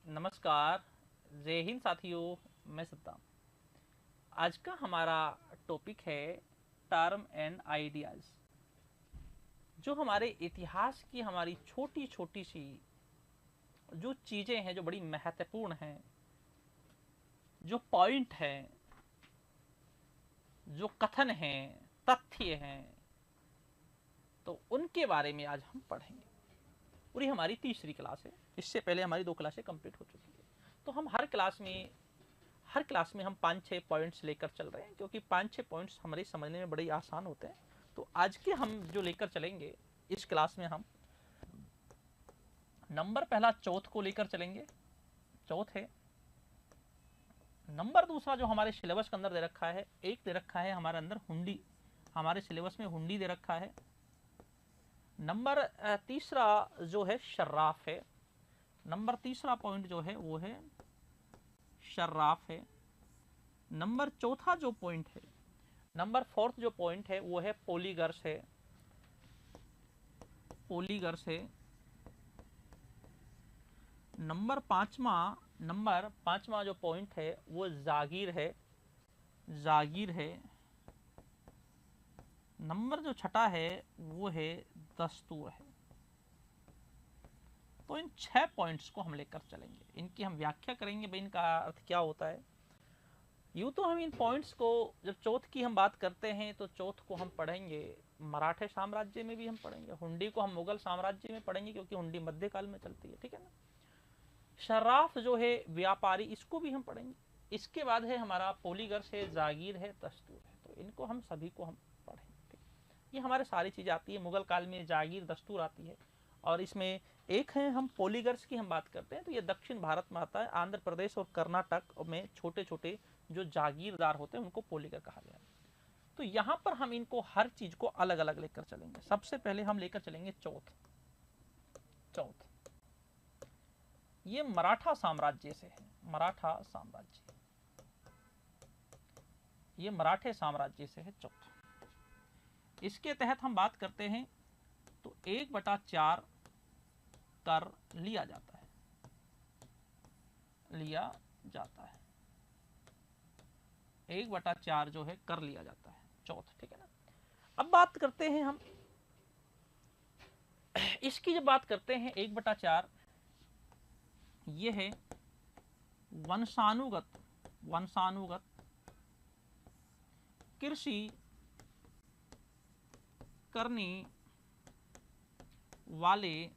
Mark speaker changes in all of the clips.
Speaker 1: नमस्कार, जय हिंद साथियों। मैं सत्ता। आज का हमारा टॉपिक है टर्म एंड आइडियाज। जो हमारे इतिहास की हमारी छोटी छोटी सी जो चीजें हैं, जो बड़ी महत्वपूर्ण हैं, जो पॉइंट हैं, जो कथन हैं, तथ्य हैं, तो उनके बारे में आज हम पढ़ेंगे। पूरी हमारी तीसरी क्लास है। इससे पहले हमारी 2 क्लासें कंप्लीट हो चुकी है। तो हम हर क्लास में हम 5-6 पॉइंट्स लेकर चल रहे हैं, क्योंकि 5-6 पॉइंट्स हमारे समझने में बड़े आसान होते हैं। तो आज के हम जो लेकर चलेंगे इस क्लास में, हम नंबर पहला चौथ को लेकर चलेंगे। चौथ है। नंबर दूसरा जो हमारे सिलेबस के अंदर दे रखा है, एक दे रखा है हमारे अंदर हुंडी। हमारे सिलेबस में हुंडी दे रखा है। नंबर तीसरा जो है शर्राफ है। नंबर तीसरा पॉइंट जो है वो है शर्राफ है। नंबर चौथा जो पॉइंट है, नंबर फोर्थ जो पॉइंट है वो है पोलीगर्स है। पोलीगर्स है। नंबर पांचवा जो पॉइंट है वो जागीर है। जागीर है। नंबर जो छठा है वो है दस्तूर है। तो इन 6 पॉइंट्स को हम लेकर चलेंगे। इनकी हम व्याख्या करेंगे, भाई इनका अर्थ क्या होता है। यूँ तो हम इन पॉइंट्स को, जब चौथ की हम बात करते हैं तो चौथ को हम पढ़ेंगे मराठे साम्राज्य में भी हम पढ़ेंगे। हुंडी को हम मुगल साम्राज्य में पढ़ेंगे, क्योंकि हुंडी मध्यकाल में चलती है, ठीक है ना। शर्राफ जो है व्यापारी, इसको भी हम पढ़ेंगे। इसके बाद है हमारा पोलीगर्स है, जागीर है, दस्तूर है। तो इनको हम सभी को हम पढ़ेंगे। ये हमारे सारी चीज़ आती है। मुगल काल में जागीर दस्तूर आती है। और इसमें एक है, हम पोलीगर्स की हम बात करते हैं तो ये दक्षिण भारत में आता है। आंध्र प्रदेश और कर्नाटक में छोटे छोटे जो जागीरदार होते हैं उनको पोलीगर कहा गया है। तो यहाँ पर हम इनको हर चीज को अलग अलग लेकर चलेंगे। सबसे पहले हम लेकर चलेंगे चौथ। चौथ ये मराठा साम्राज्य से है। मराठा साम्राज्य, ये मराठे साम्राज्य से है चौथ। इसके तहत हम बात करते हैं तो 1/4 कर लिया जाता है। लिया जाता है 1/4 जो है कर लिया जाता है चौथ, ठीक है ना। अब बात करते हैं हम इसकी, जब बात करते हैं 1/4, ये है वंशानुगत कृषि करने वाले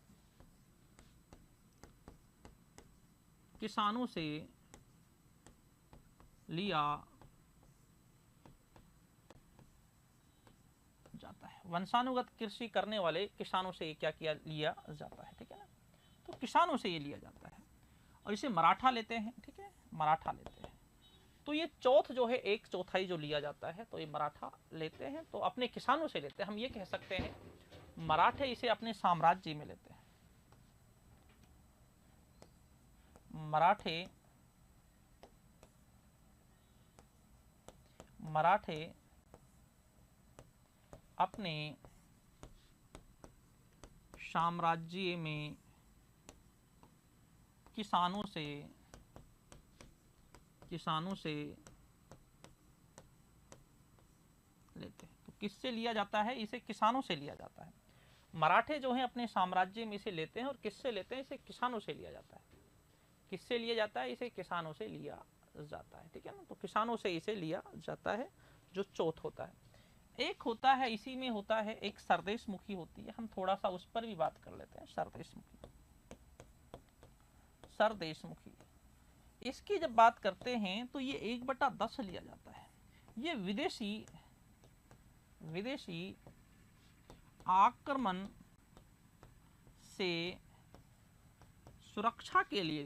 Speaker 1: किसानों से लिया जाता है। वंशानुगत कृषि करने वाले किसानों से क्या किया लिया जाता है, ठीक है ना। तो किसानों से ये लिया जाता है और इसे मराठा लेते हैं, ठीक है, मराठा लेते हैं। तो ये चौथ जो है 1/4 जो लिया जाता है, तो ये मराठा लेते हैं, तो अपने किसानों से लेते हैं। हम ये कह सकते हैं मराठे इसे अपने साम्राज्य में लेते हैं। मराठे अपने साम्राज्य में किसानों से लेते हैं। तो किससे लिया जाता है? इसे किसानों से लिया जाता है। मराठे जो हैं अपने साम्राज्य में इसे लेते हैं, और किससे लेते हैं? इसे किसानों से लिया जाता है। किससे लिया जाता है? इसे किसानों से लिया जाता है, ठीक है ना। तो किसानों से इसे लिया जाता है, जो चौथ होता है। एक होता है, इसी में होता है एक सरदेश मुखी होती है। हम थोड़ा सा उस पर भी बात कर लेते हैं। सरदेश मुखी, इसकी जब बात करते हैं तो ये 1/10 लिया जाता है। ये विदेशी आक्रमण से सुरक्षा के लिए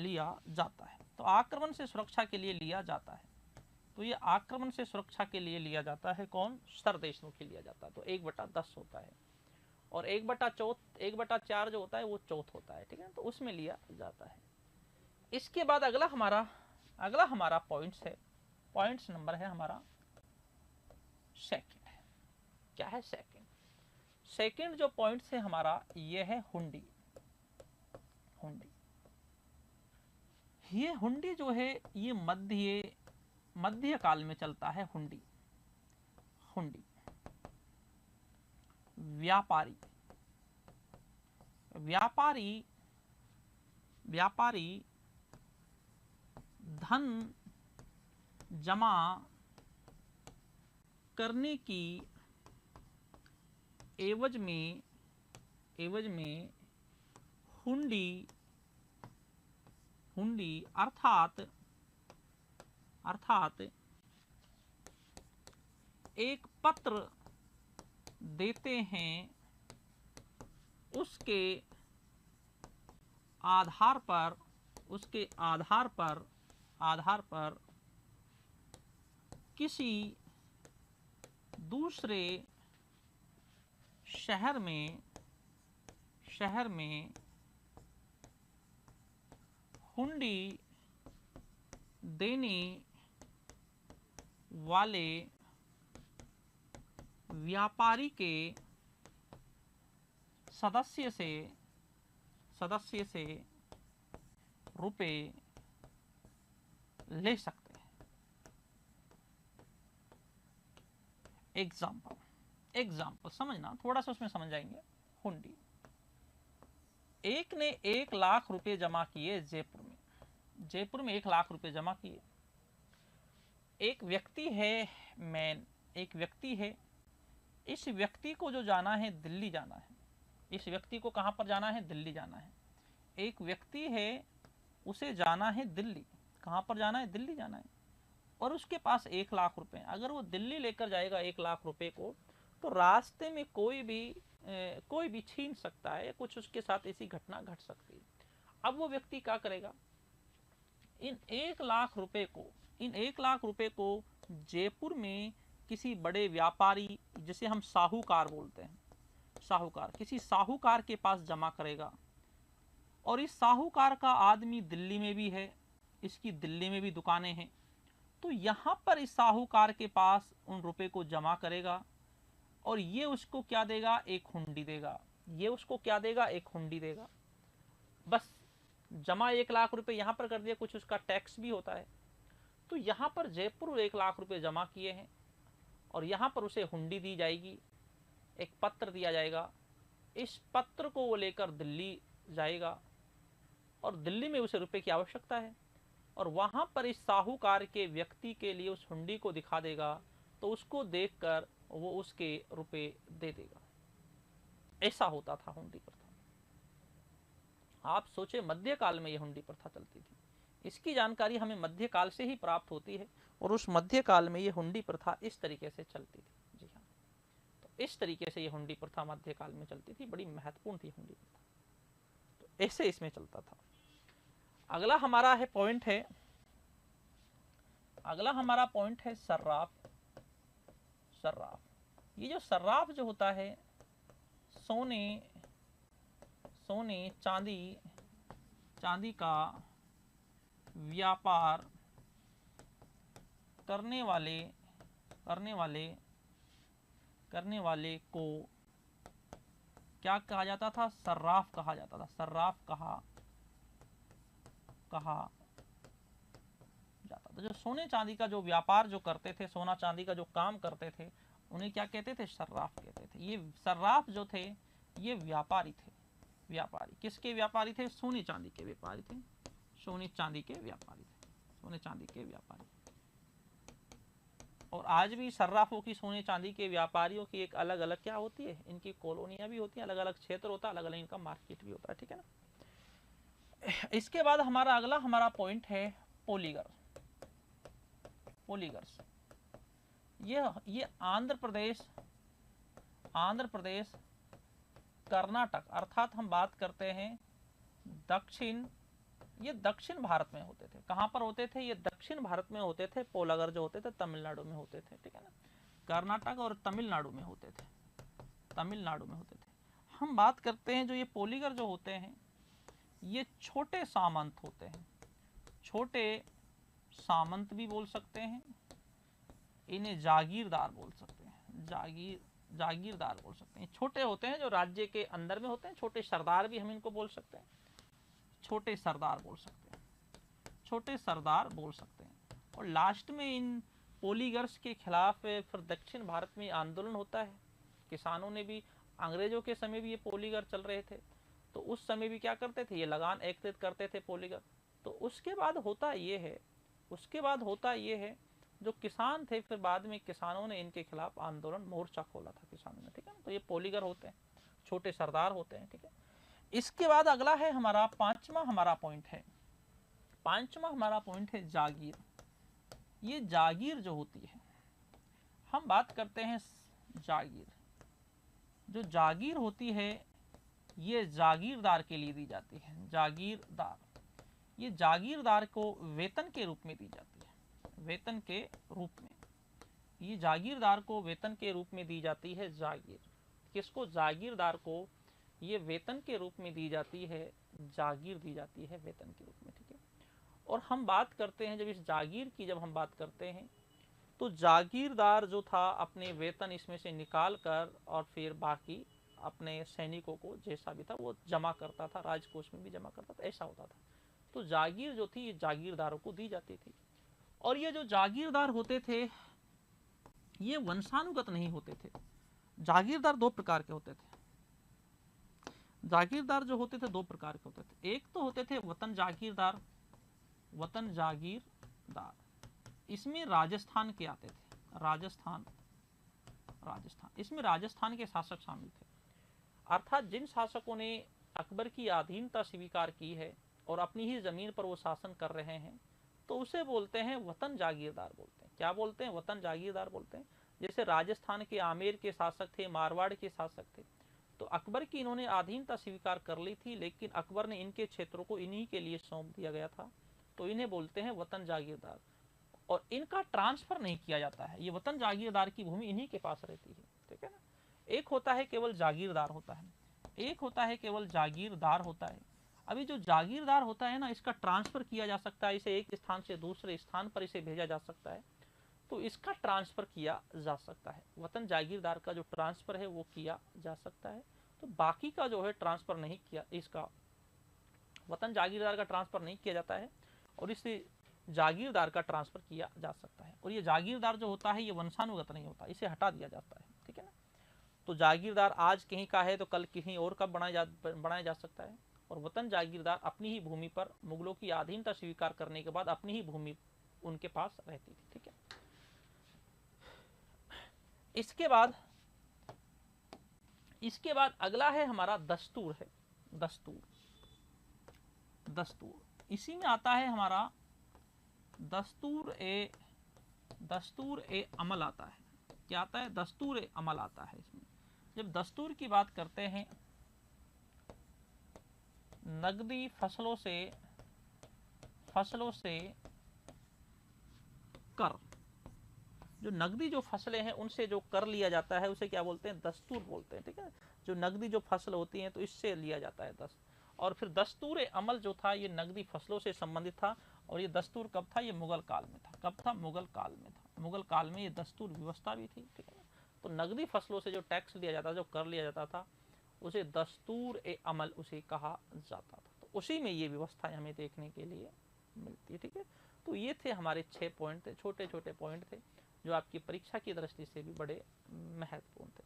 Speaker 1: लिया जाता है। तो आक्रमण से सुरक्षा के लिए लिया जाता है। तो ये आक्रमण से सुरक्षा के लिए लिया जाता है। कौन? सरदेशमुखी लिया जाता है। तो 1/10 होता है। और 1/4 जो होता है वो चौथ होता है, ठीक है। तो उसमें लिया जाता है। इसके बाद अगला हमारा पॉइंट्स है। पॉइंट्स नंबर है हमारा सेकंड है। क्या है? सेकंड। सेकंड जो पॉइंट है हमारा ये है हुंडी। हुंडी, ये हुंडी जो है ये मध्य काल में चलता है। हुंडी, हुंडी व्यापारी, व्यापारी व्यापारी धन जमा करने की एवज में हुंडी, हुंडी अर्थात एक पत्र देते हैं, उसके आधार पर किसी दूसरे शहर में हुंडी देने वाले व्यापारी के सदस्य से रुपए ले सकते हैं। एग्जाम्पल समझना, थोड़ा सा उसमें समझ जाएंगे। हुंडी, एक ने 1 लाख रुपए जमा किए जयपुर में 1 लाख रुपए जमा किए। एक व्यक्ति है, एक व्यक्ति है, इस व्यक्ति को जो जाना है दिल्ली जाना है। इस व्यक्ति को कहां पर जाना है? दिल्ली जाना है। एक व्यक्ति है, उसे जाना है दिल्ली। कहां पर जाना है? दिल्ली जाना है। और उसके पास 1 लाख रुपए। अगर वो दिल्ली लेकर जाएगा 1 लाख रुपए को, तो रास्ते में कोई भी छीन सकता है, कुछ उसके साथ ऐसी घटना घट सकती है। अब वो व्यक्ति क्या करेगा? इन 1 लाख रुपए को जयपुर में किसी बड़े व्यापारी, जिसे हम साहूकार बोलते हैं, साहूकार, किसी साहूकार के पास जमा करेगा। और इस साहूकार का आदमी दिल्ली में भी है, इसकी दिल्ली में भी दुकानें हैं। तो यहां पर इस साहूकार के पास उन रुपए को जमा करेगा और ये उसको क्या देगा? एक हुंडी देगा। ये उसको क्या देगा? एक हुंडी देगा। बस जमा 1 लाख रुपए यहां पर कर दिया, कुछ उसका टैक्स भी होता है। तो यहां पर जयपुर 1 लाख रुपए जमा किए हैं और यहां पर उसे हुंडी दी जाएगी, एक पत्र दिया जाएगा। इस पत्र को वो लेकर दिल्ली जाएगा और दिल्ली में उसे रुपए की आवश्यकता है, और वहां पर इस साहूकार के व्यक्ति के लिए उस हुंडी को दिखा देगा, तो उसको देखकर वो उसके रुपए दे देगा। ऐसा होता था हुंडी प्रथा। आप सोचे मध्यकाल में यह हुंडी प्रथा चलती थी। इसकी जानकारी हमें मध्यकाल से ही प्राप्त होती है, और उस मध्यकाल में यह हुंडी प्रथा इस तरीके से चलती थी। जी हाँ, तो इस तरीके से यह हुंडी प्रथा मध्यकाल में चलती थी। बड़ी महत्वपूर्ण थी हुंडी प्रथा। तो ऐसे इसमें चलता था। अगला हमारा पॉइंट है सर्राफ। ये जो सर्राफ जो होता है, सोने चांदी का व्यापार करने वाले को क्या कहा जाता था? सर्राफ कहा जाता था। सर्राफ कहा जाता था। जो सोने चांदी का जो व्यापार जो करते थे, सोना चांदी का जो काम करते थे, उन्हें क्या कहते थे? सर्राफ कहते थे। ये सर्राफ जो थे, ये व्यापारी थे। व्यापारी किसके व्यापारी थे? सोने चांदी के व्यापारी थे। सोने चांदी के व्यापारी। और आज भी सर्राफों की, सोने चांदी के व्यापारियों की एक अलग अलग क्या होती है? इनकी कॉलोनियां भी होती हैं, अलग अलग क्षेत्र होता है, अलग अलग इनका मार्केट भी होता है। ठीक है ना। इसके बाद हमारा पॉइंट है पोलीगर्स। ये आंध्र प्रदेश कर्नाटक, अर्थात हम बात करते हैं ये दक्षिण भारत में होते थे। कहां पर होते थे? ये दक्षिण भारत में होते थे। पोलागर जो होते थे तमिलनाडु में होते थे। ठीक है ना। कर्नाटक और तमिलनाडु में होते थे। हम बात करते हैं जो ये पोलीगर जो होते हैं, ये छोटे सामंत होते हैं। छोटे सामंत भी बोल सकते हैं, इन्हें जागीरदार बोल सकते हैं। जागीरदार बोल सकते हैं। छोटे होते हैं जो राज्य के अंदर में होते हैं, छोटे सरदार भी हम इनको बोल सकते हैं, छोटे सरदार बोल सकते हैं, छोटे सरदार बोल सकते हैं। और लास्ट में इन पोलीगर्स के खिलाफ फिर दक्षिण भारत में आंदोलन होता है। किसानों ने भी, अंग्रेजों के समय भी ये पोलीगर चल रहे थे, तो उस समय भी क्या करते थे, ये लगान एकत्रित करते थे पोलीगर। तो उसके बाद होता ये है, उसके बाद होता ये है, जो किसान थे फिर बाद में किसानों ने इनके खिलाफ आंदोलन, मोर्चा खोला था किसानों ने, ठीक है। तो ये पोलीगर होते हैं, छोटे सरदार होते हैं, ठीक है। इसके बाद अगला है हमारा पांचवा हमारा पॉइंट है, पांचवा हमारा पॉइंट है जागीर। ये जागीर जो होती है, हम बात करते हैं जागीर। जो जागीर होती है ये जागीरदार के लिए दी जाती है, जागीरदार। ये जागीरदार को वेतन के रूप में दी जाती है, वेतन के रूप में। ये जागीरदार को वेतन के रूप में दी जाती है जागीर। किसको, जागीरदार को ये वेतन के रूप में दी जाती है, जागीर दी जाती है वेतन के रूप में, ठीक है। और हम बात करते हैं, जब इस जागीर की जब हम बात करते हैं, तो जागीरदार जो था अपने वेतन इसमें से निकाल कर और फिर बाकी अपने सैनिकों को जैसा भी था वो जमा करता था, राजकोष में भी जमा करता था, ऐसा होता था। तो जागीर जो थी ये जागीरदारों को दी जाती थी। और ये जो जागीरदार होते थे ये वंशानुगत नहीं होते थे। जागीरदार दो प्रकार के होते थे। जागीरदार जो होते थे दो प्रकार के होते थे। एक तो होते थे वतन जागीरदार, वतन जागीरदार, इसमें राजस्थान के आते थे, राजस्थान, राजस्थान, इसमें राजस्थान के शासक शामिल थे। अर्थात जिन शासकों ने अकबर की अधीनता स्वीकार की है और अपनी ही जमीन पर वो शासन कर रहे हैं, तो उसे बोलते हैं वतन जागीरदार बोलते हैं। क्या बोलते हैं, वतन जागीरदार बोलते हैं। जैसे राजस्थान के आमेर के शासक थे, मारवाड़ के शासक थे, तो अकबर की इन्होंने अधीनता स्वीकार कर ली थी, लेकिन अकबर ने इनके क्षेत्रों को इन्हीं के लिए सौंप दिया गया था, तो इन्हें बोलते हैं वतन जागीरदार। और इनका ट्रांसफर नहीं किया जाता है, ये वतन जागीरदार की भूमि इन्हीं के पास रहती है, ठीक है ना। एक होता है केवल जागीरदार होता है, एक होता है केवल जागीरदार होता है। अभी जो जागीरदार होता है ना, इसका ट्रांसफर किया जा सकता है, इसे एक स्थान से दूसरे स्थान पर इसे भेजा जा सकता है, तो इसका ट्रांसफर किया जा सकता है। वतन जागीरदार का जो ट्रांसफर है वो किया जा सकता है, तो बाकी का जो है ट्रांसफर नहीं किया, इसका वतन जागीरदार का ट्रांसफर नहीं किया जाता है और इसे जागीरदार का ट्रांसफर किया जा सकता है। और ये जागीरदार जो होता है ये वंशानुगत नहीं होता, इसे हटा दिया जाता है, ठीक है ना। तो जागीरदार आज कहीं का है तो कल कहीं और का बनाया जा सकता है। और वतन जागीरदार अपनी ही भूमि पर मुगलों की अधीनता स्वीकार करने के बाद अपनी ही भूमि उनके पास रहती थी, ठीक है। इसके बाद अगला है हमारा दस्तूर है, दस्तूर। दस्तूर इसी में आता है हमारा दस्तूर ए अमल आता है। क्या आता है, दस्तूर ए अमल आता है। इसमें जब दस्तूर की बात करते हैं, नकदी फसलों से कर, जो नकदी जो फसलें हैं उनसे जो कर लिया जाता है उसे क्या बोलते हैं, दस्तूर बोलते हैं, ठीक है। जो नकदी जो फसल होती हैं तो इससे लिया जाता है दस्त। और फिर दस्तूर अमल जो था ये नकदी फसलों से संबंधित था। और ये दस्तूर कब था, ये मुगल काल में था। कब था, मुगल काल में था। मुगल काल में ये दस्तूर व्यवस्था भी थी, ठीक है ना। तो नकदी फसलों से जो टैक्स लिया जाता था, जो कर लिया जाता था, उसे दस्तूर अमल उसे कहा जाता था। तो उसी में ये व्यवस्था हमें देखने के लिए मिलती है, ठीक है। तो ये थे हमारे 6 पॉइंट थे, छोटे छोटे पॉइंट थे जो आपकी परीक्षा की दृष्टि से भी बड़े महत्वपूर्ण थे।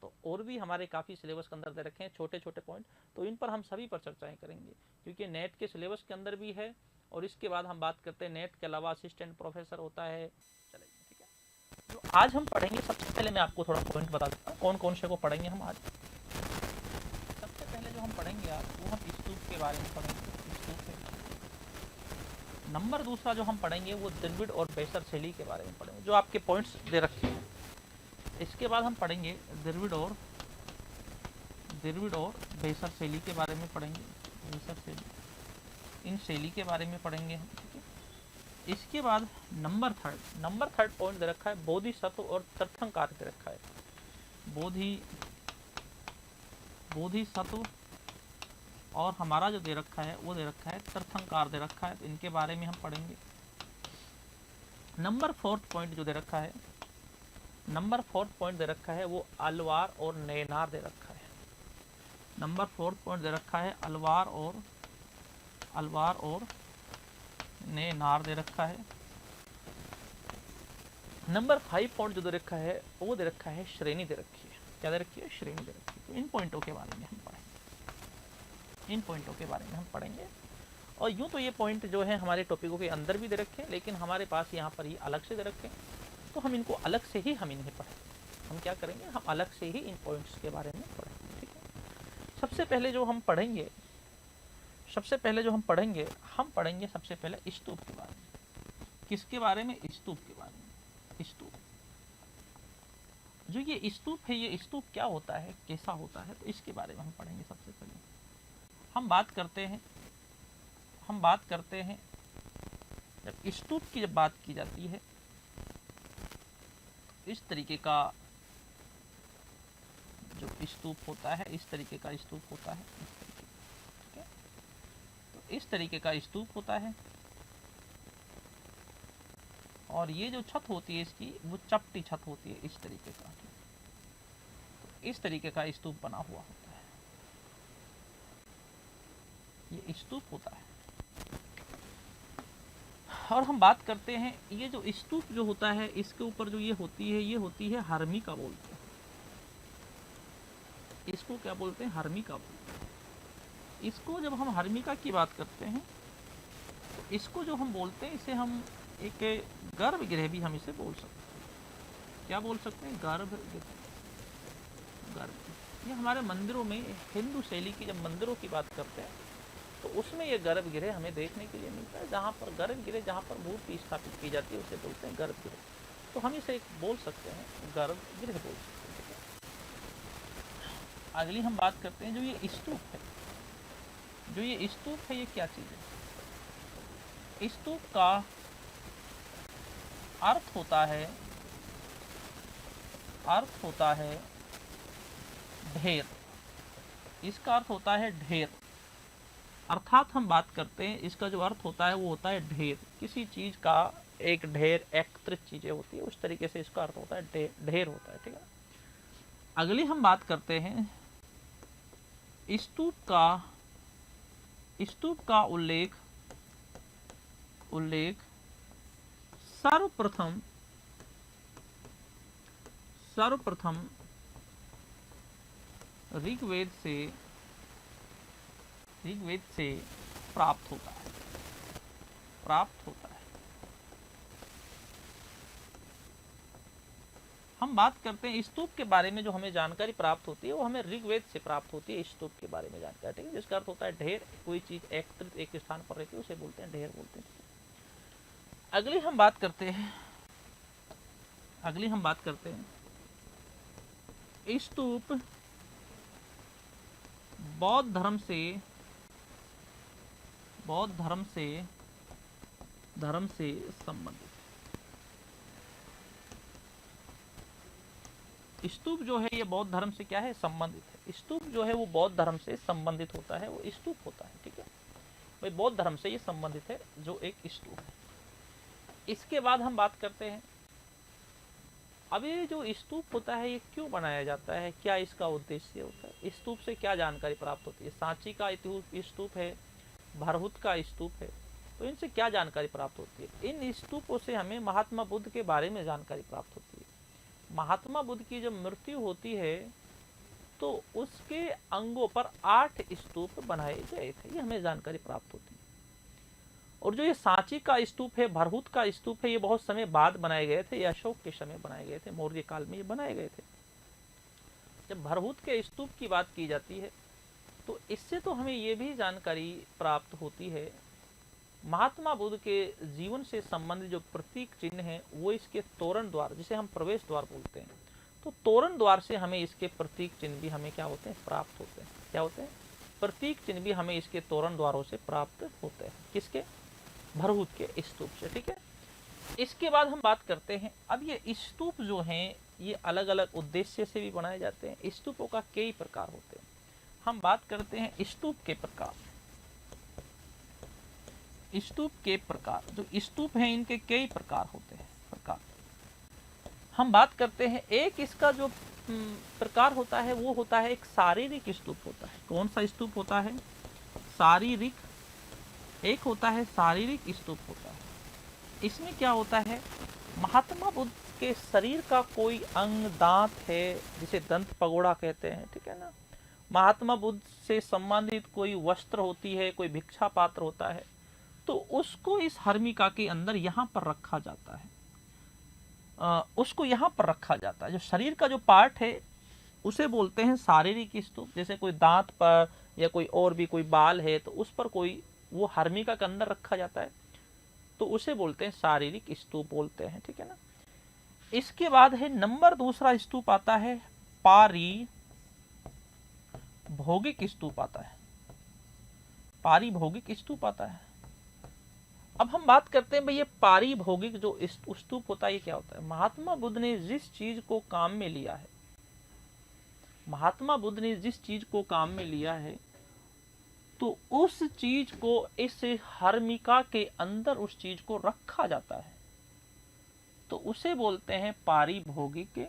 Speaker 1: तो और भी हमारे काफ़ी सिलेबस के अंदर दे रखे हैं छोटे छोटे पॉइंट, तो इन पर हम सभी पर चर्चाएं करेंगे, क्योंकि नेट के सिलेबस के अंदर भी है। और इसके बाद हम बात करते हैं नेट के अलावा असिस्टेंट प्रोफेसर होता है, चलेंगे, ठीक है। जो आज हम पढ़ेंगे, सबसे पहले मैं आपको थोड़ा पॉइंट बता देता हूँ कौन कौन से को पढ़ेंगे हम आज। सबसे पहले जो हम पढ़ेंगे आज वो हम स्तूप के बारे में पढ़ेंगे। नंबर दूसरा जो हम पढ़ेंगे वो द्रविड़ और बेसर शैली के बारे में पढ़ेंगे, जो आपके पॉइंट्स दे रखे हैं। इसके बाद हम पढ़ेंगे द्रविड़ और बेसर शैली के बारे में पढ़ेंगे, बेसर शैली, इन शैली के बारे में पढ़ेंगे हम, ठीक है। इसके बाद नंबर थर्ड पॉइंट दे रखा है बोधिसत्व और तीर्थंकार दे रखा है। बोधिसत्व और हमारा जो दे रखा है वो दे रखा है तीर्थंकार दे रखा है, तो इनके बारे में हम पढ़ेंगे। नंबर 4 पॉइंट जो दे रखा है नंबर 4 पॉइंट दे रखा है वो अलवार और नैनार दे रखा है। नंबर 4 पॉइंट दे रखा है अलवार और नैनार दे रखा है। नंबर 5 पॉइंट जो दे रखा है वो दे रखा है श्रेणी दे रखी है। क्या दे रखी है? श्रेणी दे रखी है। तो इन पॉइंटों के बारे में हम पढ़ेंगे, इन पॉइंटों के बारे में हम पढ़ेंगे। और यूँ तो ये पॉइंट जो है हमारे टॉपिकों के अंदर भी दे रखे हैं, लेकिन हमारे पास यहाँ पर ये अलग से दे रखे हैं, तो हम इनको अलग से ही हम इन्हें पढ़ेंगे। हम क्या करेंगे? हम अलग से ही इन पॉइंट्स के बारे में पढ़ेंगे। ठीक है। सबसे पहले जो हम पढ़ेंगे सबसे पहले स्तूप के बारे में। किसके बारे में? स्तूप के बारे में। स्तूप, जो ये स्तूप है, ये स्तूप क्या होता है, कैसा होता है, तो इसके बारे में हम पढ़ेंगे। सबसे पहले हम बात करते हैं जब स्तूप की जब बात की जाती है, इस तरीके का जो स्तूप होता है, इस तरीके का स्तूप होता है, ठीक है। तो इस तरीके का स्तूप होता है, और ये जो छत होती है इसकी, वो चपटी छत होती है, इस तरीके का। तो इस तरीके का स्तूप बना हुआ होता है, ये स्तूप होता है। और हम बात करते हैं, ये जो स्तूप जो होता है, इसके ऊपर जो ये होती है हर्मिका बोलते हैं। इसको क्या बोलते हैं? हर्मिका बोलते हैं। इसको जब हम हर्मिका की बात करते हैं, तो इसको जो हम बोलते हैं, इसे हम एक गर्भगृह भी हम इसे बोल सकते हैं। क्या बोल सकते हैं? गर्भगृह। ये हमारे मंदिरों में, हिंदू शैली की जब मंदिरों की बात करते हैं, तो उसमें ये गर्भगृह हमें देखने के लिए मिलता है। जहाँ पर गर्भगृह, जहाँ पर मूर्ति स्थापित की जाती है, उसे बोलते हैं गर्भगृह। तो हम इसे बोल सकते हैं, गर्भगृह बोल सकते हैं। अगली हम बात करते हैं जो ये स्तूप है, ये क्या चीज़ है? स्तूप का अर्थ होता है ढेर। इसका अर्थ होता है ढेर। अर्थात हम बात करते हैं, इसका जो अर्थ होता है वो होता है ढेर। किसी चीज का एक ढेर, एकत्रित चीजें होती है, उस तरीके से इसका अर्थ होता है ढेर होता है। ठीक है। अगली हम बात करते हैं स्तूप का उल्लेख सर्वप्रथम ऋग्वेद से प्राप्त होता है। हम बात करते हैं स्तूप के बारे में, जो हमें जानकारी प्राप्त होती है वो हमें ऋग्वेद से प्राप्त होती है। स्तूप के बारे में जानकारी, ठीक है, जिसका अर्थ होता है ढेर। कोई चीज एकत्रित एक स्थान पर रहती है, उसे बोलते हैं ढेर बोलते हैं। अगली हम बात करते हैं स्तूप बौद्ध धर्म से संबंधित। स्तूप जो है ये बौद्ध धर्म से क्या है? संबंधित है। स्तूप जो है वो बौद्ध धर्म से संबंधित होता है, वो स्तूप होता है। ठीक है भाई, बौद्ध धर्म से ये संबंधित है, जो एक स्तूप है। इसके बाद हम बात करते हैं, अब ये जो स्तूप होता है ये क्यों बनाया जाता है, क्या इसका उद्देश्य होता है, स्तूप से क्या जानकारी प्राप्त होती है। सांची का स्तूप है, भरहुत का स्तूप है, तो इनसे क्या जानकारी प्राप्त होती है? इन स्तूपों से हमें महात्मा बुद्ध के बारे में जानकारी प्राप्त होती है। महात्मा बुद्ध की जब मृत्यु होती है तो उसके अंगों पर 8 स्तूप बनाए गए थे, ये हमें जानकारी प्राप्त होती है। और जो ये सांची का स्तूप है, भरहुत का स्तूप है, ये बहुत समय बाद बनाए गए थे, ये अशोक के समय बनाए गए थे, मौर्य काल में ये बनाए गए थे। जब भरहुत के स्तूप की बात की जाती है तो इससे तो हमें ये भी जानकारी प्राप्त होती है, महात्मा बुद्ध के जीवन से संबंधित जो प्रतीक चिन्ह है वो इसके तोरण द्वार, जिसे हम प्रवेश द्वार बोलते हैं, तो तोरण द्वार से हमें इसके प्रतीक चिन्ह भी हमें क्या होते हैं? प्राप्त होते हैं। क्या होते हैं? प्रतीक चिन्ह भी हमें इसके तोरण द्वारों से प्राप्त होते हैं। किसके? भरहुत के स्तूप से। ठीक है। इसके बाद हम बात करते हैं, अब ये स्तूप जो हैं ये अलग अलग उद्देश्य से भी बनाए जाते हैं। स्तूपों का कई प्रकार होते हैं। हम बात करते हैं स्तूप के प्रकार। जो स्तूप हैं इनके कई प्रकार होते हैं। हम बात करते हैं एक इसका जो प्रकार होता है वो होता है एक शारीरिक स्तूप होता है। कौन सा स्तूप होता है? शारीरिक। एक होता है शारीरिक स्तूप होता है। इसमें क्या होता है, महात्मा बुद्ध के शरीर का कोई अंग, दांत है जिसे दंत पगोड़ा कहते हैं, ठीक है ना, महात्मा बुद्ध से संबंधित कोई वस्त्र होती है, कोई भिक्षा पात्र होता है, तो उसको इस हर्मिका के अंदर यहाँ पर रखा जाता है। उसको यहाँ पर रखा जाता है। जो शरीर का जो पार्ट है उसे बोलते हैं शारीरिक स्तूप। जैसे कोई दांत पर या कोई और भी कोई बाल है तो उस पर कोई वो हर्मिका के अंदर रखा जाता है, तो उसे बोलते हैं शारीरिक स्तूप बोलते हैं, ठीक है ना। इसके बाद है नंबर दूसरा स्तूप आता है पारी भौगिक स्तूप आता है। पारिभौगिक स्तूप आता है। अब हम बात करते हैं भाई ये पारिभौगिक जो स्तूप होता है ये क्या होता है। महात्मा बुद्ध ने जिस चीज को काम में लिया है, महात्मा बुद्ध ने जिस चीज को काम में लिया है, तो उस चीज को इस हर्मिका के अंदर उस चीज को रखा जाता है, तो उसे बोलते हैं पारिभौगिक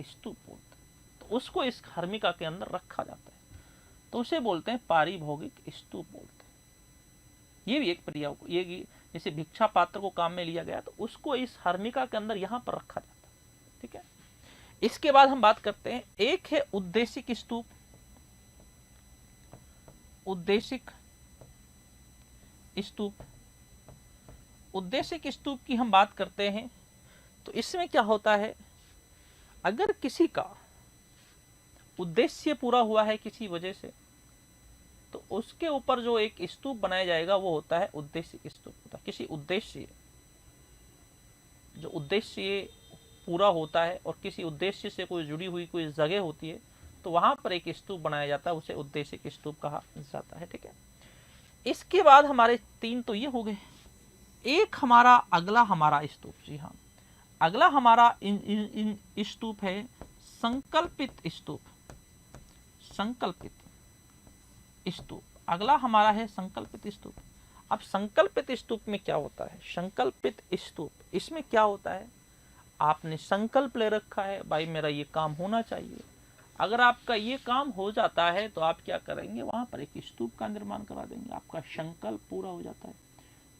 Speaker 1: स्तूप बोलते हैं। तो उसको इस हर्मिका के अंदर रखा जाता है, तो उसे बोलते हैं पारिभौगिक स्तूप बोलते हैं। ये भी एक प्रयोग, ये जैसे भिक्षा पात्र को काम में लिया गया तो उसको इस हर्मिका के अंदर यहां पर रखा जाता है, ठीक है। इसके बाद हम बात करते हैं एक है उद्देशिक स्तूप। उद्देशिक स्तूप, उद्देशिक स्तूप की हम बात करते हैं तो इसमें क्या होता है, अगर किसी का उद्देश्य पूरा हुआ है किसी वजह से, तो उसके ऊपर जो एक स्तूप बनाया जाएगा वो होता है उद्देशिक स्तूप होता है। किसी उद्देश्य, जो उद्देश्य पूरा होता है और किसी उद्देश्य से कोई जुड़ी हुई कोई जगह होती है, तो वहां पर एक स्तूप बनाया जाता है, उसे उद्देशिक स्तूप कहा जाता है, ठीक है। इसके बाद हमारे तीन तो ये हो गए। एक हमारा अगला हमारा स्तूप, जी हाँ, अगला हमारा इन स्तूप है संकल्पित स्तूप। संकल्पित स्तूप अगला हमारा है संकल्पित स्तूप। अब संकल्पित स्तूप में क्या होता है, संकल्पित स्तूप, इसमें क्या होता है, आपने संकल्प ले रखा है भाई मेरा ये काम होना चाहिए। अगर आपका ये काम हो जाता है तो आप क्या करेंगे, वहां पर एक स्तूप का निर्माण करा देंगे। आपका संकल्प पूरा हो जाता है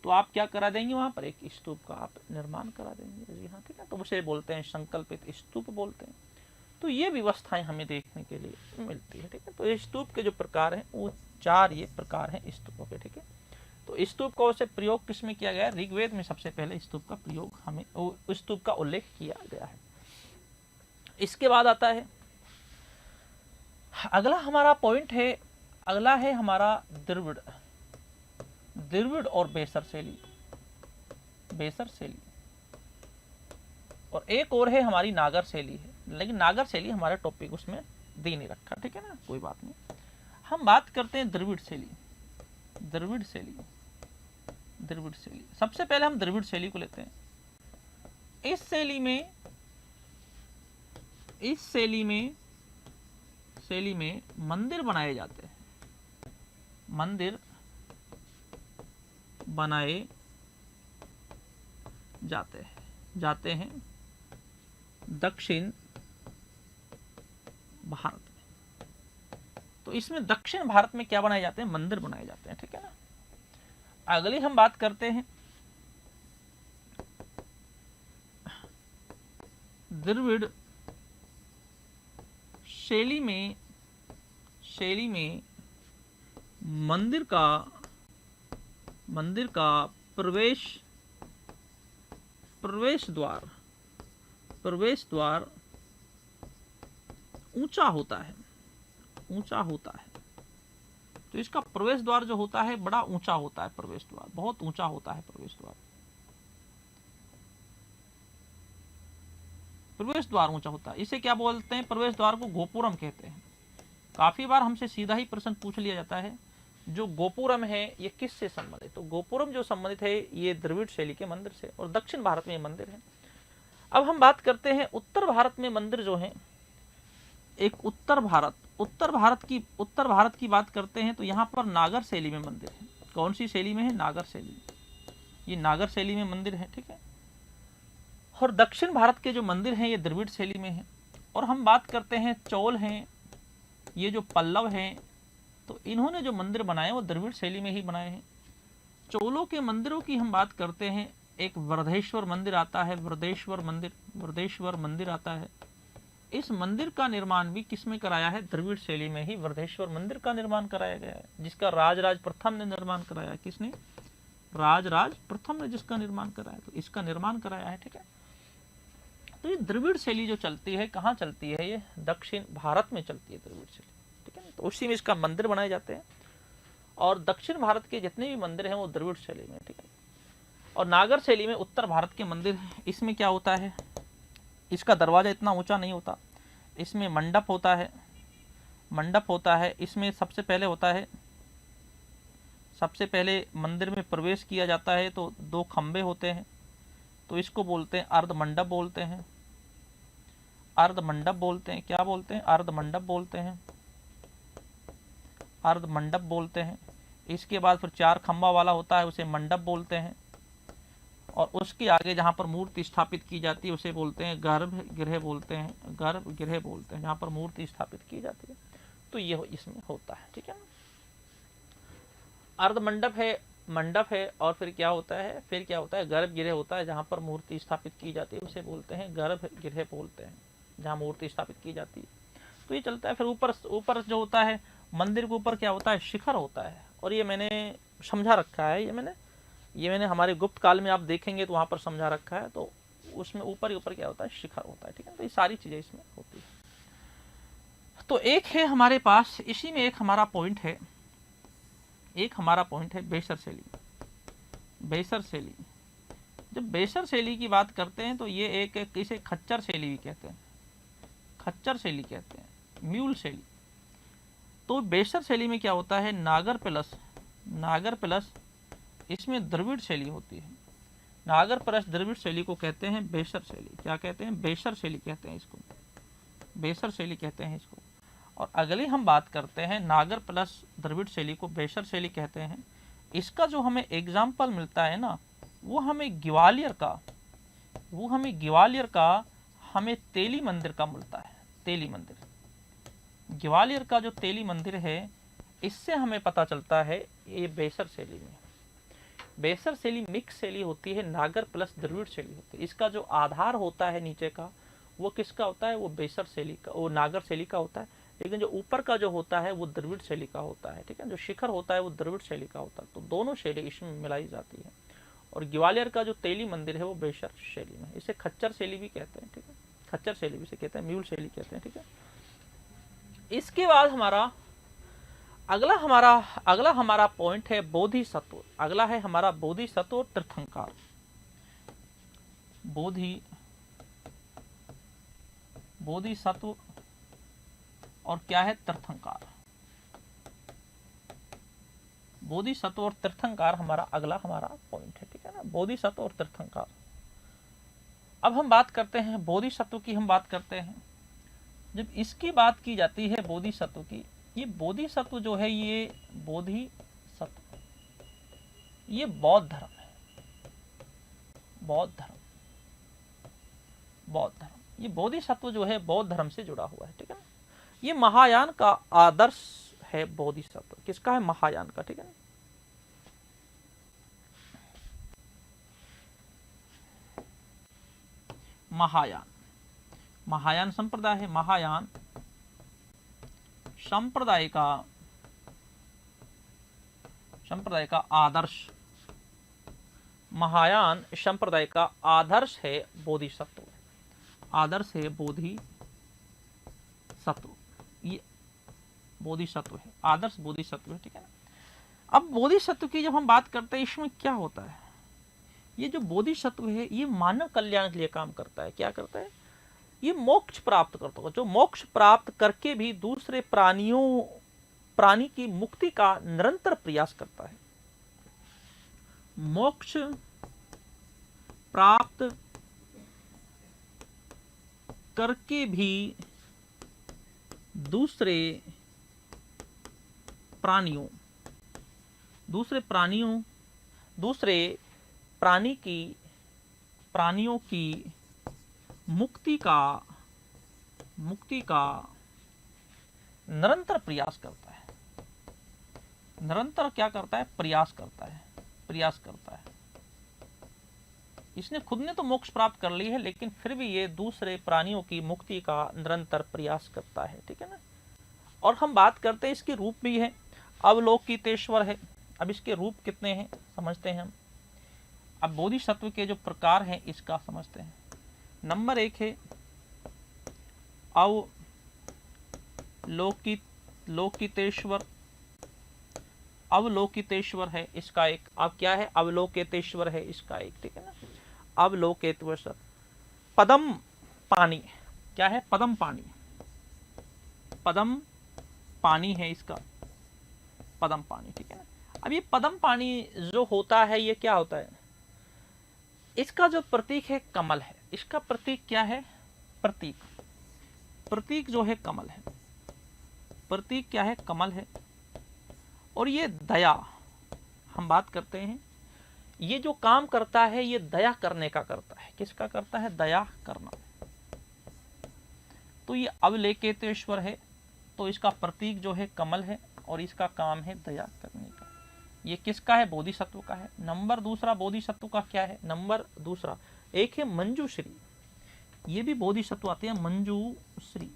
Speaker 1: तो आप क्या करा देंगे, वहां पर एक स्तूप का आप निर्माण करा देंगे, जी हाँ, ठीक है। तो उसे बोलते हैं संकल्पित स्तूप बोलते हैं। तो ये व्यवस्थाएं हमें देखने के लिए मिलती है, ठीक है। तो स्तूप के जो प्रकार हैं वो चार ये प्रकार हैं स्तूपों के, ठीक है। तो स्तूप का वैसे प्रयोग किसमें किया गया है, ऋग्वेद में सबसे पहले स्तूप का प्रयोग हमें स्तूप का उल्लेख किया गया है। इसके बाद आता है अगला हमारा पॉइंट है, अगला है हमारा द्रविड़। द्रविड़ और बेसर शैली, बेसर शैली, और एक और है हमारी नागर शैली है, लेकिन नागर शैली हमारा टॉपिक उसमें दे नहीं रखा, ठीक है ना, कोई बात नहीं। हम बात करते हैं द्रविड़ शैली। द्रविड़ शैली, द्रविड़ शैली, सबसे पहले हम द्रविड़ शैली को लेते हैं। इस शैली में, इस शैली में मंदिर बनाए जाते हैं। मंदिर बनाए जाते हैं दक्षिण भारत में। तो इसमें दक्षिण भारत में क्या बनाए जाते हैं, मंदिर बनाए जाते हैं, ठीक है ना। अगली हम बात करते हैं द्रविड़ शैली में मंदिर का प्रवेश द्वार ऊंचा होता है, तो इसका प्रवेश द्वार जो होता है बड़ा ऊंचा होता है, प्रवेश द्वार बहुत ऊंचा होता है। प्रवेश द्वार ऊंचा होता है, इसे क्या बोलते हैं, प्रवेश द्वार को गोपुरम कहते हैं। काफी बार हमसे सीधा ही प्रश्न पूछ लिया जाता है, जो गोपुरम है ये किससे संबंधित, तो गोपुरम जो संबंधित है ये द्रविड़ शैली के मंदिर से, और दक्षिण भारत में मंदिर है। अब हम बात करते हैं उत्तर भारत में मंदिर जो है, एक उत्तर भारत की बात करते हैं तो यहाँ पर नागर शैली में मंदिर है। कौन सी शैली में है, नागर शैली, ये नागर शैली में मंदिर है, ठीक है। और दक्षिण भारत के जो मंदिर हैं ये द्रविड़ शैली में हैं। और हम बात करते हैं चोल हैं, ये जो पल्लव हैं, तो इन्होंने जो मंदिर बनाए वो द्रविड़ शैली में ही बनाए हैं। चोलों के मंदिरों की हम बात करते हैं, एक वृद्धेश्वर मंदिर आता है, वृद्धेश्वर मंदिर आता है। इस मंदिर का निर्माण भी किसमें कराया है? द्रविड़ शैली में ही वृद्धेश्वर मंदिर का निर्माण कराया गया है, जिसका राजराज प्रथम ने निर्माण कराया। किसने? राजराज प्रथम ने जिसका निर्माण कराया, तो इसका निर्माण कराया है। ठीक है, तो ये द्रविड़ शैली जो चलती है, कहाँ चलती है? ये दक्षिण भारत में चलती है द्रविड़ शैली। ठीक है, तो उसी में इसका मंदिर बनाए जाते हैं। और दक्षिण भारत के जितने भी मंदिर हैं वो द्रविड़ शैली में। ठीक है, और नागर शैली में उत्तर भारत के मंदिर। इसमें क्या होता है? इसका दरवाजा इतना ऊंचा नहीं होता, इसमें मंडप होता है, इसमें सबसे पहले होता है, सबसे पहले मंदिर में प्रवेश किया जाता है तो 2 खंबे होते हैं, तो इसको बोलते हैं अर्ध मंडप बोलते हैं, क्या बोलते हैं? अर्ध मंडप बोलते हैं। इसके बाद फिर 4 खंबा वाला होता है, उसे मंडप बोलते हैं। और उसके आगे जहाँ पर मूर्ति स्थापित की जाती है उसे बोलते हैं गर्भगृह बोलते हैं, जहाँ पर मूर्ति स्थापित की जाती है। तो ये इसमें होता है। ठीक है, अर्ध मंडप है और फिर क्या होता है? गर्भगृह होता है, जहाँ पर मूर्ति स्थापित की जाती है उसे बोलते हैं गर्भगृह बोलते हैं, जहाँ मूर्ति स्थापित की जाती है। तो ये चलता है। फिर ऊपर जो होता है, मंदिर के ऊपर क्या होता है? शिखर होता है। और ये मैंने समझा रखा है, ये मैंने हमारे गुप्त काल में आप देखेंगे तो वहाँ पर समझा रखा है। तो उसमें ऊपर क्या होता है? शिखर होता है। ठीक है, तो ये सारी चीज़ें इसमें होती है। तो एक है हमारे पास, इसी में एक हमारा पॉइंट है, बेसर शैली। जब बेसर शैली की बात करते हैं तो ये एक इसे खच्चर शैली भी कहते हैं, म्यूल शैली। तो बेसर शैली में क्या होता है? नागर प्लस इसमें द्रविड़ शैली होती है। नागर प्लस द्रविड़ शैली को कहते हैं बेसर शैली। क्या कहते हैं? बेसर शैली कहते हैं इसको, और अगली हम बात करते हैं नागर प्लस द्रविड़ शैली को बेसर शैली कहते हैं। इसका जो हमें एग्जाम्पल मिलता है ना, वो हमें ग्वालियर का हमें तेली मंदिर का मिलता है। ग्वालियर का जो तेली मंदिर है, इससे हमें पता चलता है ये बेसर शैली में। बेसर शैली मिक्स शैली होती है, नागर प्लस द्रविड़ शैली होती है। इसका जो आधार होता है नीचे का, वो किसका होता है? वो बेसर शैली का, वो नागर शैली का होता है। लेकिन जो ऊपर का जो होता है वो द्रविड़ शैली का होता है। ठीक है, जो शिखर होता है वो द्रविड़ शैली का होता है। तो दोनों शैली इसमें मिलाई जाती है। और ग्वालियर का जो तेली मंदिर है वो बेसर शैली में, इसे खच्चर शैली भी कहते हैं। ठीक है, खच्चर शैली भी कहते हैं, म्यूल शैली कहते हैं। ठीक है, इसके बाद अगला हमारा पॉइंट है बोधिसत्व। अगला है हमारा बोधिसत्व और तीर्थंकर। बोधिसत्व और क्या है? तीर्थंकर। बोधिसत्व और तीर्थंकर हमारा पॉइंट है। ठीक है ना, बोधिसत्व और तीर्थंकर। अब हम बात करते हैं बोधिसत्व की। जब इसकी बात की जाती है बोधिसत्व की, ये बोधिसत्व जो है, ये बौद्ध धर्म है। ये बोधिसत्व जो है बौद्ध धर्म से जुड़ा हुआ है। ठीक है ना, ये महायान का आदर्श है। बोधिसत्व किसका है? महायान का। ठीक है ना, महायान संप्रदाय है। महायान संप्रदाय का आदर्श, महायान संप्रदाय का आदर्श है बोधिसत्व। ये बोधिसत्व है, आदर्श बोधिसत्व है। ठीक है ना, अब बोधिसत्व की जब हम बात करते हैं, इसमें क्या होता है? ये जो बोधिसत्व है ये मानव कल्याण के लिए काम करता है। क्या करता है? ये मोक्ष प्राप्त करता है, जो मोक्ष प्राप्त करके भी दूसरे प्राणी की मुक्ति का निरंतर प्रयास करता है। मोक्ष प्राप्त करके भी दूसरे प्राणियों की मुक्ति का निरंतर प्रयास करता है। निरंतर क्या करता है? प्रयास करता है। इसने खुद ने तो मोक्ष प्राप्त कर ली है, लेकिन फिर भी ये दूसरे प्राणियों की मुक्ति का निरंतर प्रयास करता है। ठीक है ना। और हम बात करते हैं इसके रूप भी है, अवलोकितेश्वर है। अब इसके रूप कितने हैं समझते हैं हम। अब बोधिसत्व के जो प्रकार हैं इसका समझते हैं। नंबर 1 है अवलोकितेश्वर है इसका एक। अब क्या है? अवलोकितेश्वर है इसका एक। ठीक है ना। अवलोकितेश्वर। पदम पानी, क्या है? पदम पानी है इसका, पदम पानी। ठीक है ना। अब ये पदम पानी जो होता है ये क्या होता है? इसका जो प्रतीक है कमल है। इसका प्रतीक क्या है? प्रतीक जो है कमल है। प्रतीक क्या है? कमल है। और ये दया, हम बात करते हैं, ये जो काम करता है ये दया करने का करता है। किसका करता है? दया करना। तो ये अवलोकितेश्वर है, तो इसका प्रतीक जो है कमल है और इसका काम है दया करने का। ये किसका है? बोधिसत्व का है। नंबर दूसरा बोधिसत्व का क्या है? नंबर दूसरा एक है मंजूश्री। ये भी बोधिसत्व आते हैं, मंजूश्री।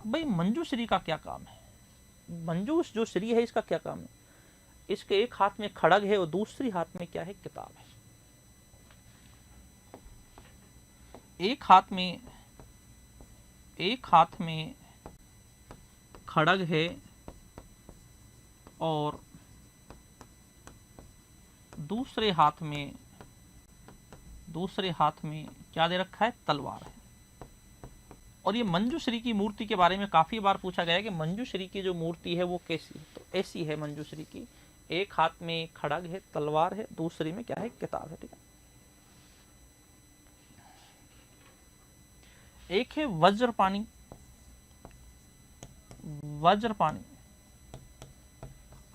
Speaker 1: भाई मंजूश्री का क्या काम है? मंजूष जो श्री है इसका क्या काम है? इसके एक हाथ में खड़ग है और दूसरी हाथ में क्या है? किताब है। एक हाथ में खड़ग है और दूसरे हाथ में क्या दे रखा है? तलवार है। और ये मंजूश्री की मूर्ति के बारे में काफी बार पूछा गया है कि मंजूश्री की जो मूर्ति है वो कैसी है। तो ऐसी है मंजूश्री की। एक हाथ में खड़ग है, तलवार है, दूसरी में क्या है? किताब है। ठीक है। एक है वज्रपाणी।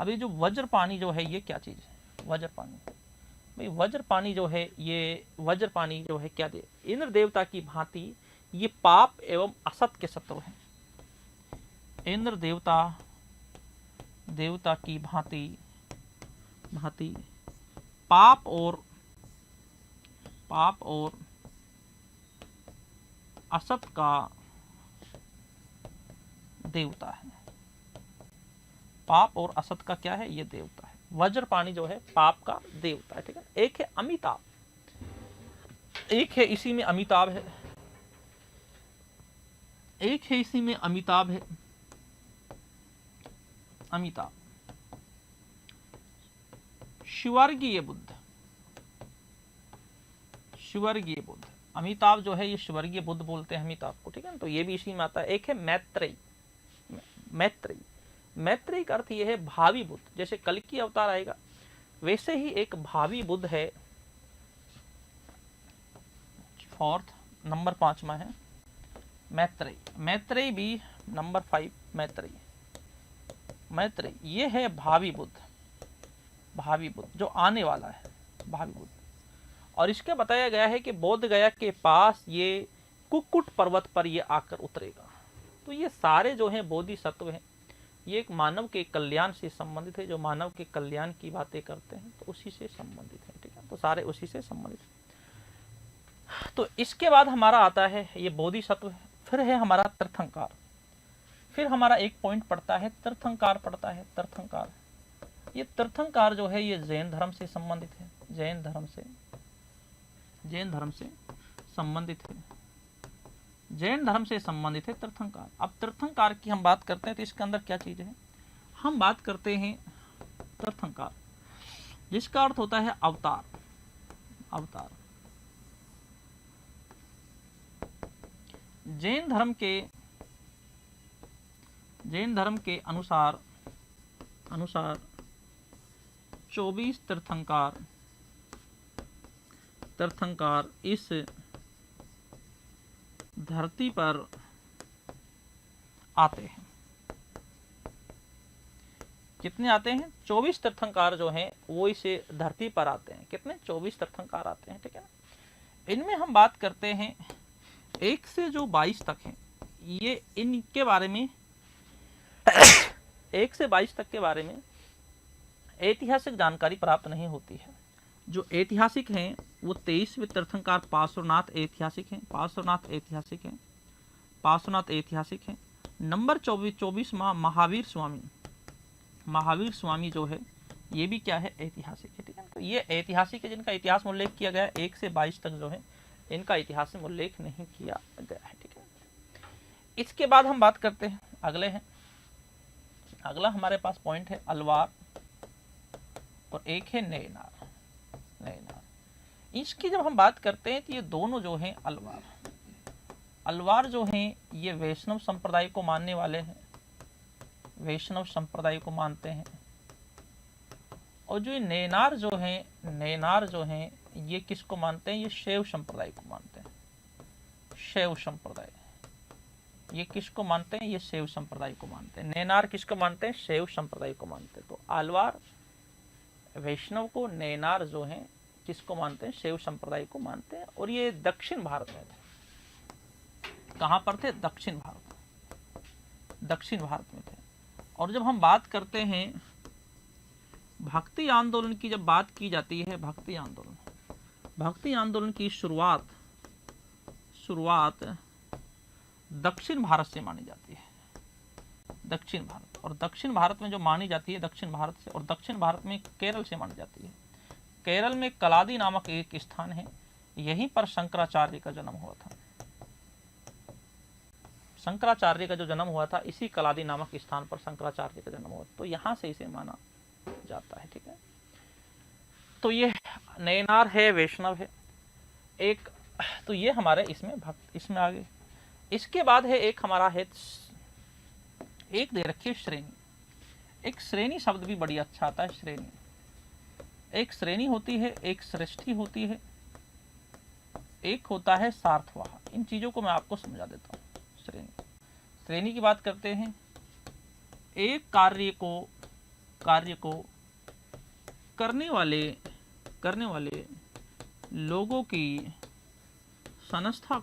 Speaker 1: अभी जो वज्रपाणी जो है ये क्या चीज है? वज्रपाणी भाई, वज्रपाणी जो है ये वज्रपाणी जो है क्या दे? इंद्र देवता की भांति ये पाप एवं असत के शत्रु हैं। इंद्र देवता की भांति पाप और असत का देवता है। पाप और असत का क्या है? ये देवता है। वज्रपाणी जो है पाप का देवता है। ठीक है। एक है अमिताभ, एक है इसी में अमिताभ है, अमिताभ। शिवर्गीय बुद्ध। अमिताभ जो है ये शिवर्गीय बुद्ध बोलते हैं अमिताभ को। ठीक है ना। तो ये भी इसी में आता है। एक है मैत्रेयी का अर्थ ये है भावी बुद्ध। जैसे कल की अवतार आएगा वैसे ही एक भावी बुद्ध है। फोर्थ, नंबर 5वां है मैत्रेयी भी नंबर 5। मैत्रेयी ये है भावी बुद्ध जो आने वाला है, भावी बुद्ध। और इसके बताया गया है कि बोध गया के पास ये कुक्कुट पर्वत पर ये आकर उतरेगा। तो ये सारे जो हैं बोधिसत्व हैं, ये एक मानव के कल्याण से संबंधित है। जो मानव के कल्याण की बातें करते हैं तो उसी से संबंधित है। ठीक है। तो सारे उसी से संबंधित है। तो इसके बाद हमारा आता है ये बोधिसत्व, फिर है हमारा तीर्थंकार। फिर हमारा एक पॉइंट पड़ता है तीर्थंकार पड़ता है। तीर्थंकार, ये तीर्थंकार जो है ये जैन धर्म से संबंधित है। जैन धर्म से संबंधित है तीर्थंकार। अब तीर्थंकार की हम बात करते हैं तो इसके अंदर क्या चीज है? हम बात करते हैं तीर्थंकार जिसका अर्थ होता है अवतार। जैन धर्म के अनुसार 24 तीर्थंकार इस धरती पर आते हैं। कितने आते हैं? 24 तीर्थंकार जो हैं वो इस धरती पर आते हैं। कितने? 24 तीर्थंकार आते हैं। ठीक है ना। इनमें हम बात करते हैं 1 से जो 22 तक हैं, ये इनके बारे में 1 से 22 तक के बारे में ऐतिहासिक जानकारी प्राप्त नहीं होती है। जो ऐतिहासिक हैं वो 23वें तीर्थंकर पार्श्वनाथ ऐतिहासिक हैं, पार्श्वनाथ ऐतिहासिक हैं, पार्श्वनाथ ऐतिहासिक हैं। नंबर 24वां महावीर स्वामी, महावीर स्वामी जो है ये भी क्या है, ऐतिहासिक है। ठीक है, तो ये ऐतिहासिक है जिनका इतिहास में उल्लेख किया गया है। 1 से 22 तक जो है इनका इतिहास में उल्लेख नहीं किया गया है। ठीक है, इसके बाद हम बात करते हैं, अगले हैं, अगला हमारे पास पॉइंट है अलवार और एक है नैनार। नैनार, इसकी जब हम बात करते हैं तो ये दोनों जो हैं अलवार, अलवार जो हैं ये वैष्णव संप्रदाय को मानने वाले हैं, वैष्णव संप्रदाय को मानते हैं। और जो नैनार जो हैं, नैनार जो हैं ये किसको मानते हैं, ये शैव संप्रदाय को मानते हैं। शैव संप्रदाय, ये किसको मानते हैं, ये शैव संप्रदाय को मानते हैं। नैनार किसको मानते हैं, शैव संप्रदाय को मानते हैं। तो आलवार वैष्णव को, नैनार जो हैं किसको मानते हैं, शैव संप्रदाय को मानते हैं। और ये दक्षिण भारत में थे। कहाँ पर थे, दक्षिण भारत, दक्षिण भारत में थे। और जब हम बात करते हैं भक्ति आंदोलन की, जब बात की जाती है भक्ति आंदोलन, भक्ति आंदोलन की शुरुआत दक्षिण भारत से मानी जाती है। दक्षिण भारत, और दक्षिण भारत में जो मानी जाती है दक्षिण भारत से, और दक्षिण भारत में केरल से मानी जाती है। केरल में कलादी नामक एक स्थान है, यहीं पर शंकराचार्य का जन्म हुआ था। शंकराचार्य का जो जन्म हुआ था इसी कलादी नामक स्थान पर शंकराचार्य का जन्म हुआ, तो यहां से इसे माना जाता है। ठीक है, तो ये नैनार है, वैष्णव है एक, तो ये हमारे इसमें भक्त, इसमें आगे। इसके बाद है एक हमारा है, एक दे रखिए श्रेणी। एक श्रेणी शब्द भी बड़ी अच्छा आता है, श्रेणी। एक श्रेणी होती है, एक सृष्टि होती है, एक होता है सार्थवाह। इन चीजों को मैं आपको समझा देता हूँ। श्रेणी, श्रेणी की बात करते हैं, एक कार्य को करने वाले लोगों की संस्था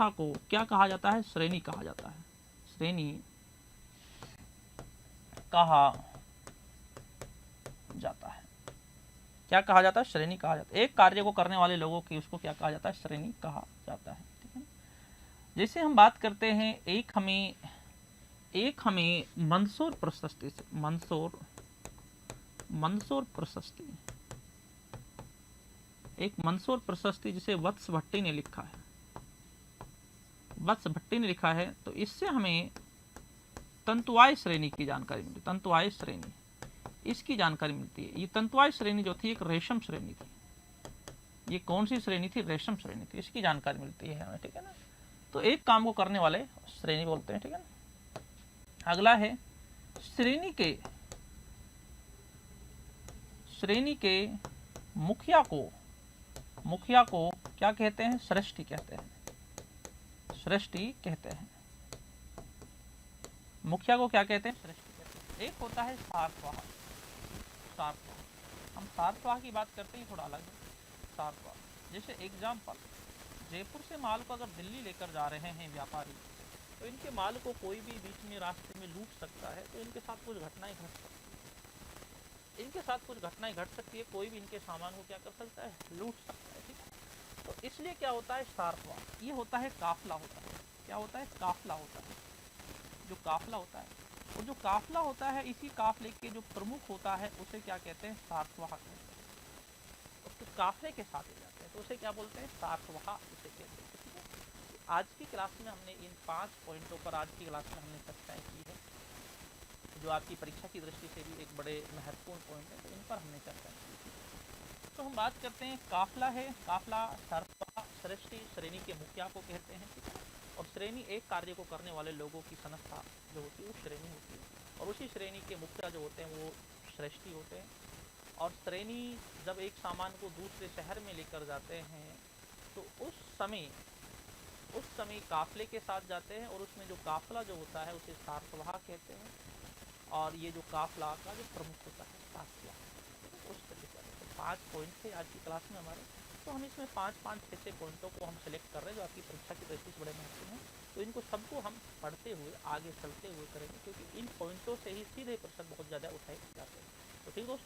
Speaker 1: को क्या कहा जाता है, श्रेणी कहा जाता है। श्रेणी कहा जाता है, क्या कहा जाता है, श्रेणी कहा जाता है। एक कार्य को करने वाले लोगों की, उसको क्या कहा जाता है, श्रेणी कहा जाता है। ठीक है, जैसे हम बात करते हैं, एक हमें मंदसौर प्रशस्ति से, मंदसौर प्रशस्ति, एक मंदसौर प्रशस्ति जिसे वत्स भट्टी ने लिखा है, वत्स भट्टी ने लिखा है, तो इससे हमें तंतुवाय श्रेणी की जानकारी मिलती है। तंतुवाय श्रेणी, इसकी जानकारी मिलती है। ये तंतुवाय श्रेणी जो थी एक रेशम श्रेणी थी। ये कौन सी श्रेणी थी, रेशम श्रेणी थी, इसकी जानकारी मिलती है हमें। ठीक है ना, तो एक काम को करने वाले श्रेणी बोलते हैं। ठीक है ना, अगला है श्रेणी के मुखिया को क्या कहते हैं, सृष्टि कहते हैं। सृष्टि कहते हैं, मुखिया को क्या कहते हैं, सृष्टि कहते हैं। एक होता है सार्थवाह। हम सार्थवाह की बात करते हैं, थोड़ा अलग है सार्थवाह। जैसे एग्जाम्पल, जयपुर से माल को अगर दिल्ली लेकर जा रहे हैं व्यापारी, तो इनके माल को कोई भी बीच में रास्ते में लूट सकता है, तो इनके साथ कुछ घटनाएं घट सकती है। कोई भी इनके सामान को क्या कर सकता है, लूट सकता है। ठीक है, तो इसलिए क्या होता है, सार्थवाह। ये होता है काफला होता है। क्या होता है, काफला होता है। जो काफला होता है, और जो काफला होता है, इसी काफले के जो प्रमुख होता है उसे क्या कहते हैं, सार्थवाह कहते हैं। उसके काफले के साथ ले जाते हैं तो उसे क्या बोलते हैं, सार्थवाह उसे कहते हैं। ठीक है, आज की क्लास में हमने इन 5 पॉइंटों पर हमने चर्चाएं की है, जो आपकी परीक्षा की दृष्टि से भी एक बड़े महत्वपूर्ण पॉइंट है, तो इन पर हमने चर्चा की। तो हम बात करते हैं, काफला है, काफला सार्थवाह सृष्टि श्रेणी के मुखिया को कहते हैं। ठीक है, और श्रेणी एक कार्य को करने वाले लोगों की संस्था जो होती है वो श्रेणी होती है, और उसी श्रेणी के मुखिया जो होते हैं वो सृष्टि होते हैं। और श्रेणी जब एक सामान को दूसरे शहर में लेकर जाते हैं, तो उस समय काफले के साथ जाते हैं, और उसमें जो काफला जो होता है उसे सार्थवाह कहते हैं। और ये जो काफला का जो प्रमुख होता है, काफला, उस तरीके से 5 पॉइंट थे आज की क्लास में हमारे। तो हम इसमें 5-5, 6-6 पॉइंटों को हम सेलेक्ट कर रहे हैं जो आपकी परीक्षा की दृष्टि से बड़े महत्वपूर्ण हैं। तो इनको सबको हम पढ़ते हुए आगे चलते हुए करेंगे, क्योंकि इन पॉइंटों से ही सीधे प्रश्न बहुत ज़्यादा उठाए जाते हैं। तो ठीक दोस्तों,